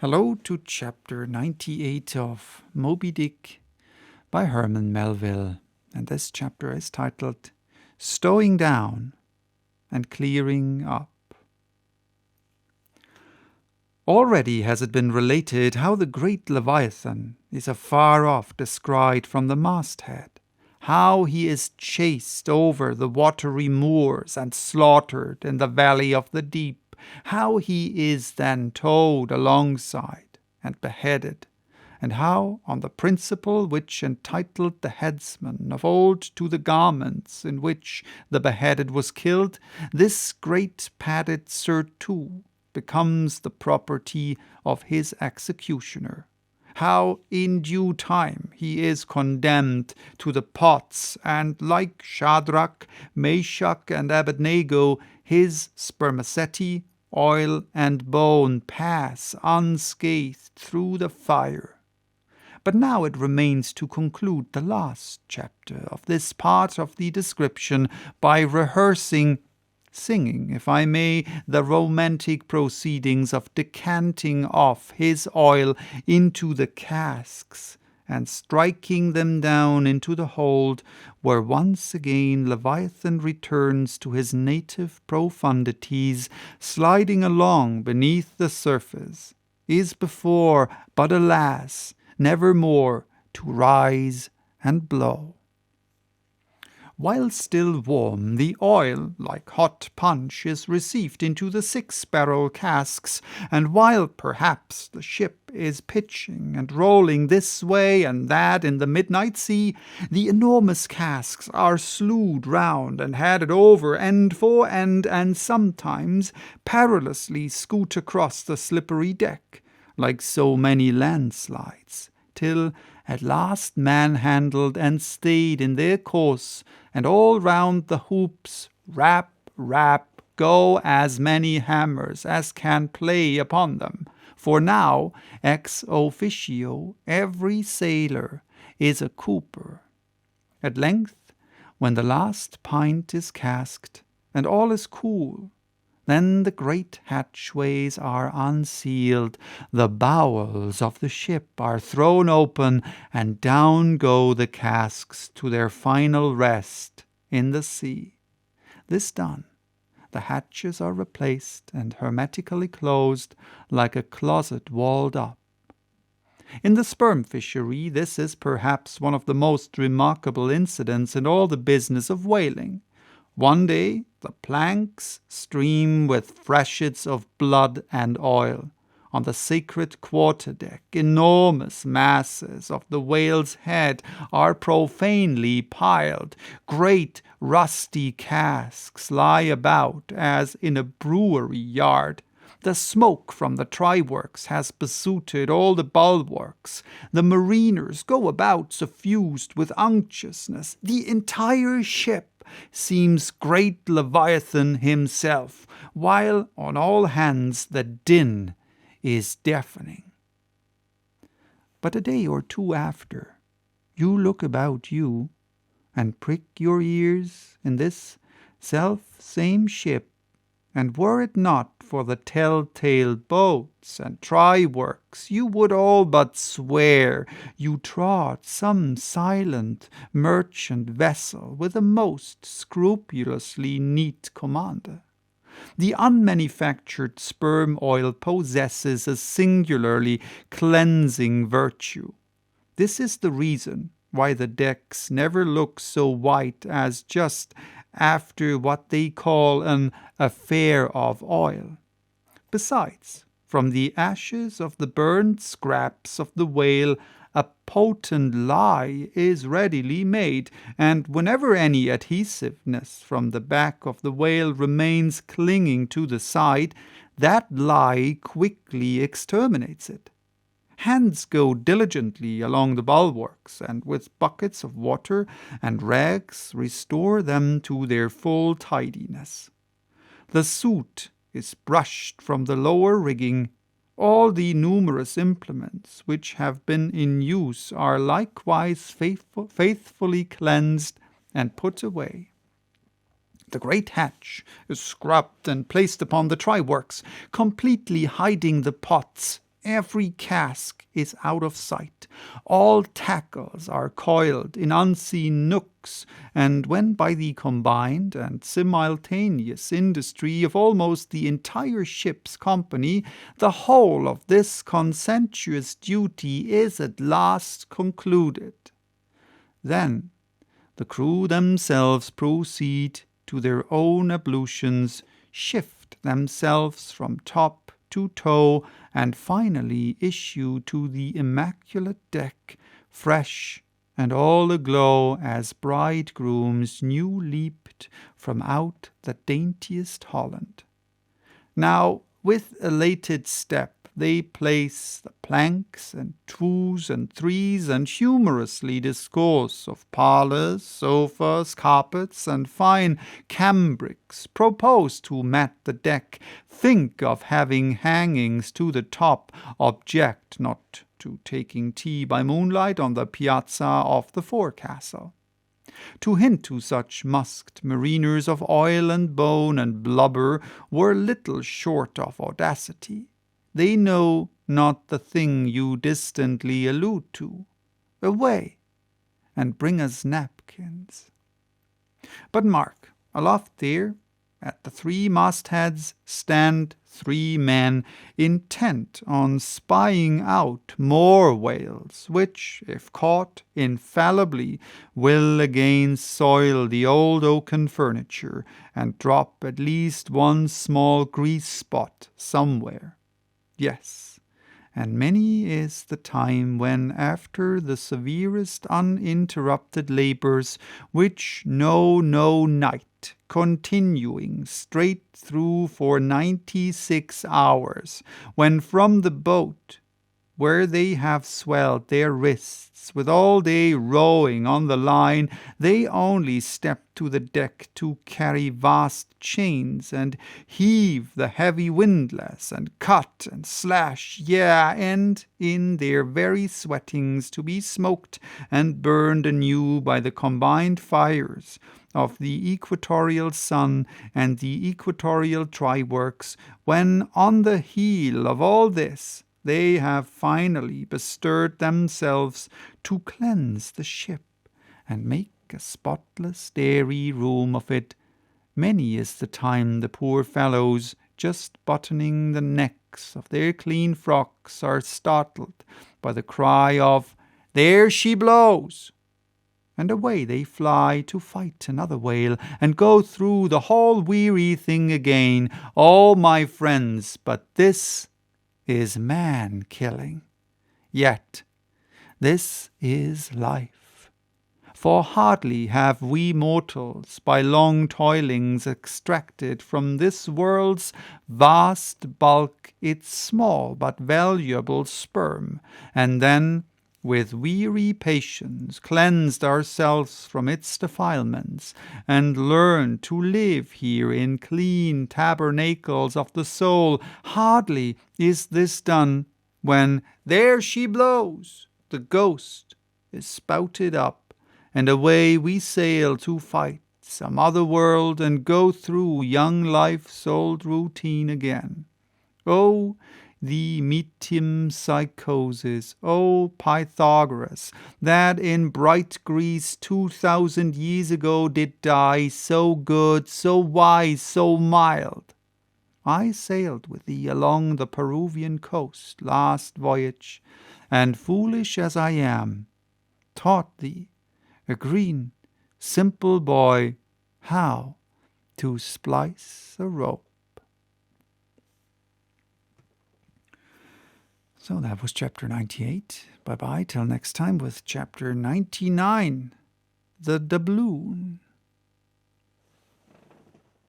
Hello to chapter 98 of Moby Dick by Herman Melville, and this chapter is titled Stowing Down and Clearing Up. Already has it been related how the great Leviathan is afar off descried from the masthead, how he is chased over the watery moors and slaughtered in the valley of the deep, how he is then towed alongside and beheaded, and how, on the principle which entitled the headsman of old to the garments in which the beheaded was killed, this great padded surtout becomes the property of his executioner, how in due time he is condemned to the pots, and like Shadrach, Meshach, and Abednego, his spermaceti, oil, and bone pass unscathed through the fire. But now it remains to conclude the last chapter of this part of the description by singing, if I may, the romantic proceedings of decanting off his oil into the casks and striking them down into the hold, where once again Leviathan returns to his native profundities, sliding along beneath the surface, is before, but alas, nevermore to rise and blow. While still warm, the oil, like hot punch, is received into the 6-barrel casks, and while perhaps the ship is pitching and rolling this way and that in the midnight sea, the enormous casks are slewed round and headed over end for end, and sometimes perilously scoot across the slippery deck, like so many landslides, till at last manhandled and stayed in their course, and all round the hoops, rap, rap, go as many hammers as can play upon them. For now, ex officio, every sailor is a cooper. At length, when the last pint is casked, and all is cool, then the great hatchways are unsealed, the bowels of the ship are thrown open, and down go the casks to their final rest in the sea. This done, the hatches are replaced and hermetically closed like a closet walled up. In the sperm fishery, this is perhaps one of the most remarkable incidents in all the business of whaling. One day the planks stream with freshets of blood and oil. On the sacred quarterdeck, enormous masses of the whale's head are profanely piled. Great rusty casks lie about as in a brewery yard. The smoke from the try-works has besooted all the bulwarks. The mariners go about suffused with unctuousness. The entire ship seems great Leviathan himself, while on all hands the din is deafening. But a day or two after, you look about you, and prick your ears in this self-same ship, and were it not for the tell-tale boats and try-works, you would all but swear you trod some silent merchant vessel with a most scrupulously neat commander. The unmanufactured sperm oil possesses a singularly cleansing virtue. This is the reason why the decks never look so white as just after what they call an affair of oil. Besides, from the ashes of the burned scraps of the whale, a potent lye is readily made, and whenever any adhesiveness from the back of the whale remains clinging to the side, that lye quickly exterminates it. Hands go diligently along the bulwarks, and with buckets of water and rags restore them to their full tidiness. The soot is brushed from the lower rigging. All the numerous implements which have been in use are likewise faithfully cleansed and put away. The great hatch is scrubbed and placed upon the try-works, completely hiding the pots Every cask is out of sight. All tackles are coiled in unseen nooks, and when by the combined and simultaneous industry of almost the entire ship's company, the whole of this conscientious duty is at last concluded, then the crew themselves proceed to their own ablutions, shift themselves from top to toe, and finally issue to the immaculate deck, fresh and all aglow as bridegrooms new leaped from out the daintiest Holland. Now, with elated step, they place the planks and twos and threes, and humorously discourse of parlours, sofas, carpets, and fine cambrics, propose to mat the deck, think of having hangings to the top, object not to taking tea by moonlight on the piazza of the forecastle. To hint to such musked mariners of oil and bone and blubber were little short of audacity. They know not the thing you distantly allude to. Away, and bring us napkins. But mark, aloft there, at the three mastheads, stand three men, intent on spying out more whales, which, if caught, infallibly will again soil the old oaken furniture, and drop at least one small grease spot somewhere. Yes, and many is the time when, after the severest uninterrupted labours, which know no night, continuing straight through for 96 hours, when from the boat, where they have swelled their wrists with all day rowing on the line, they only step to the deck to carry vast chains and heave the heavy windlass and cut and slash, and in their very sweatings to be smoked and burned anew by the combined fires of the equatorial sun and the equatorial try-works, when on the heel of all this they have finally bestirred themselves to cleanse the ship and make a spotless dairy room of it. Many is the time the poor fellows, just buttoning the necks of their clean frocks, are startled by the cry of, "There she blows!" And away they fly to fight another whale, and go through the whole weary thing again. Oh, my friends, but this is man-killing. Yet this is life. For hardly have we mortals by long toilings extracted from this world's vast bulk its small but valuable sperm, and then with weary patience cleansed ourselves from its defilements, and learned to live here in clean tabernacles of the soul. Hardly is this done, when "there she blows," the ghost is spouted up, and away we sail to fight some other world and go through young life's old routine again. Oh, the metempsychosis, O Pythagoras, that in bright Greece 2,000 years ago did die, so good, so wise, so mild. I sailed with thee along the Peruvian coast last voyage, and foolish as I am, taught thee, a green, simple boy, how to splice a rope. So that was chapter 98. Bye-bye till next time with chapter 99, The Doubloon.